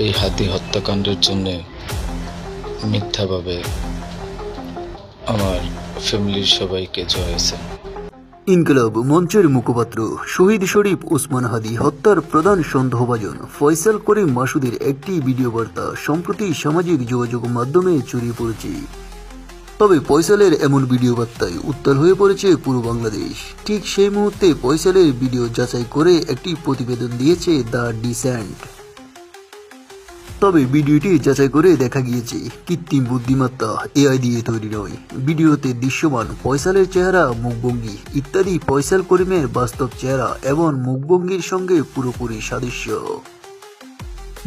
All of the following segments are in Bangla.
এই হাদি হত্যাকাণ্ডের জন্য মিথ্যাভাবে আমার ফ্যামিলির সবাইকে জড়াইছেন। ইনকিলাব মঞ্চের মুখপাত্র শহীদ শরীফ ওসমান হাদি হত্যার প্রধান সন্দেহভাজন ফয়সাল করিম মাসুদের একটি ভিডিও বার্তা সম্প্রতি সামাজিক যোগাযোগ মাধ্যমে ছড়িয়ে পড়েছে। তবে ফয়সালের এমন ভিডিও বার্তায় উত্তাল হয়ে পড়েছে পুরো বাংলাদেশ। ঠিক সেই মুহূর্তে ফয়সালের ভিডিও যাচাই করে একটি প্রতিবেদন দিয়েছে দ্য ডিসেন্ট। তবে ভিডিওটি যাচাই করে দেখা গিয়েছে কৃত্রিম বুদ্ধিমত্তা এআই দিয়ে তৈরি নয়। ভিডিওতে দৃশ্যমান ফয়সালের চেহারা, মুখভঙ্গি ইত্যাদি ফয়সাল করিমের বাস্তব চেহারা এবং মুখভঙ্গির সঙ্গে পুরোপুরি সাদৃশ্য।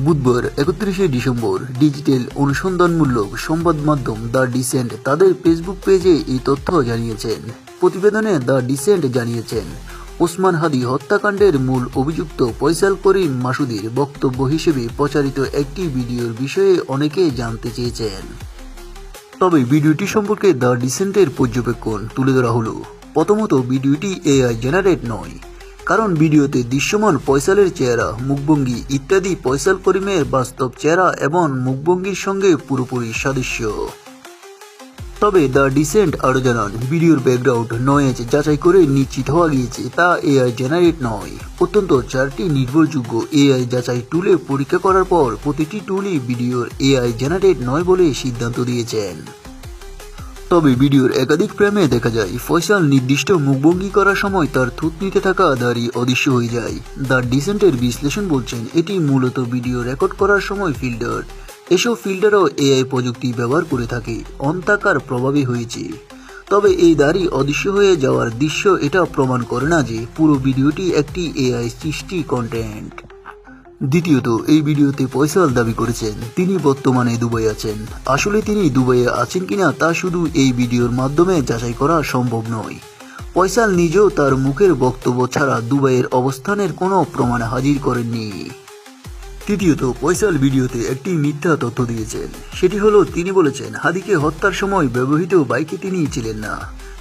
বুধবার 31শে ডিসেম্বর ডিজিটাল অনুসন্ধানমূলক সংবাদ মাধ্যম দ্য ডিসেন্ট তাদের ফেসবুক পেজে এই তথ্য জানিয়েছেন। প্রতিবেদনে দ্য ডিসেন্ট জানিয়েছেন, ওসমান হাদি হত্যাকাণ্ডের মূল অভিযুক্ত ফয়সাল করিম মাসুদের বক্তব্য হিসেবে প্রচারিত একটি ভিডিওর বিষয়ে অনেকে জানতে চেয়েছেন। তবে ভিডিওটি সম্পর্কে দ্য ডিসেন্টের পর্যবেক্ষণ তুলে ধরা হলো। প্রথমত, ভিডিওটি এআই জেনারেট নয়, কারণ ভিডিওতে দৃশ্যমান ফয়সালের চেহারা, মুখভঙ্গি ইত্যাদি ফয়সাল করিমের বাস্তব চেহারা এবং মুখভঙ্গির সঙ্গে পুরোপুরি সাদৃশ্য। তবে দ্য ডিসেন্ট আরও জানান, ভিডিওর ব্যাকগ্রাউন্ড নয়েজ যাচাই করে নিশ্চিত হওয়া গিয়েছে তা এআই জেনারেট নয়। অত্যন্ত 4টি নির্ভরযোগ্য এআই যাচাই টুলে পরীক্ষা করার পর প্রতিটি টুলই ভিডিওর এআই জেনারেট নয় বলে সিদ্ধান্ত দিয়েছেন। তবে ভিডিওর একাধিক ফ্রেমে দেখা যায় ফয়সাল নির্দিষ্ট মুখভঙ্গি করার সময় তার থুতনিতে থাকা দাড়ি অদৃশ্য হয়ে যায়। দ্য ডিসেন্টের বিশ্লেষণ বলছেন, এটি মূলত ভিডিও রেকর্ড করার সময় ফিল্টার। এসব ফিল্টারও এআই প্রযুক্তি ব্যবহার করে থাকে, অন্ধকার প্রভাবে হয়েছে। তবে এই দাড়ি অদৃশ্য হয়ে যাওয়ার দৃশ্য এটা প্রমাণ করে না যে পুরো ভিডিওটি একটি এআই সৃষ্টি কন্টেন্ট। দ্বিতীয়ত, এই ভিডিওতে ফয়সাল দাবি করেছেন তিনি বর্তমানে দুবাই আছেন। আসলে তিনি দুবাইয়ে আছেন কিনা তা শুধু এই ভিডিওর মাধ্যমে যাচাই করা সম্ভব নয়। ফয়সাল নিজেও তার মুখের বক্তব্য ছাড়া দুবাইয়ের অবস্থানের কোনো প্রমাণ হাজির করেননি। তৃতীয়ত, ফয়সাল ভিডিওতে একটি মিথ্যা তথ্য দিয়েছেন। সেটি হলো, তিনি বলেছেন হাদিকে হত্যার সময় ব্যবহৃত বাইকে তিনি ছিলেন না।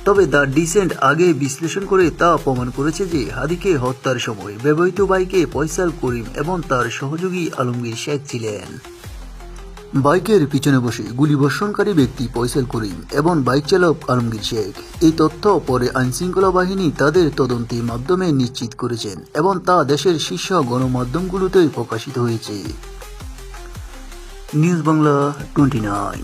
তবে দ্য ডিসেন্ট আগে বিশ্লেষণ করে তা প্রমাণ করেছে যে হাদিকে হত্যার সময় ব্যবহৃত বাইকে ফয়সাল করিম এবং তার সহযোগী আলমগীর শেখ ছিলেন। বাইকের পিছনে বসে গুলিবর্ষণকারী ব্যক্তি ফয়সাল করিম এবং বাইক চালক আলমগীর শেখ। এই তথ্য পরে আইনশৃঙ্খলা বাহিনী তাদের তদন্তের মাধ্যমে নিশ্চিত করেছেন এবং তা দেশের শীর্ষ গণমাধ্যমগুলোতে প্রকাশিত হয়েছে। নিউজ বাংলা 29।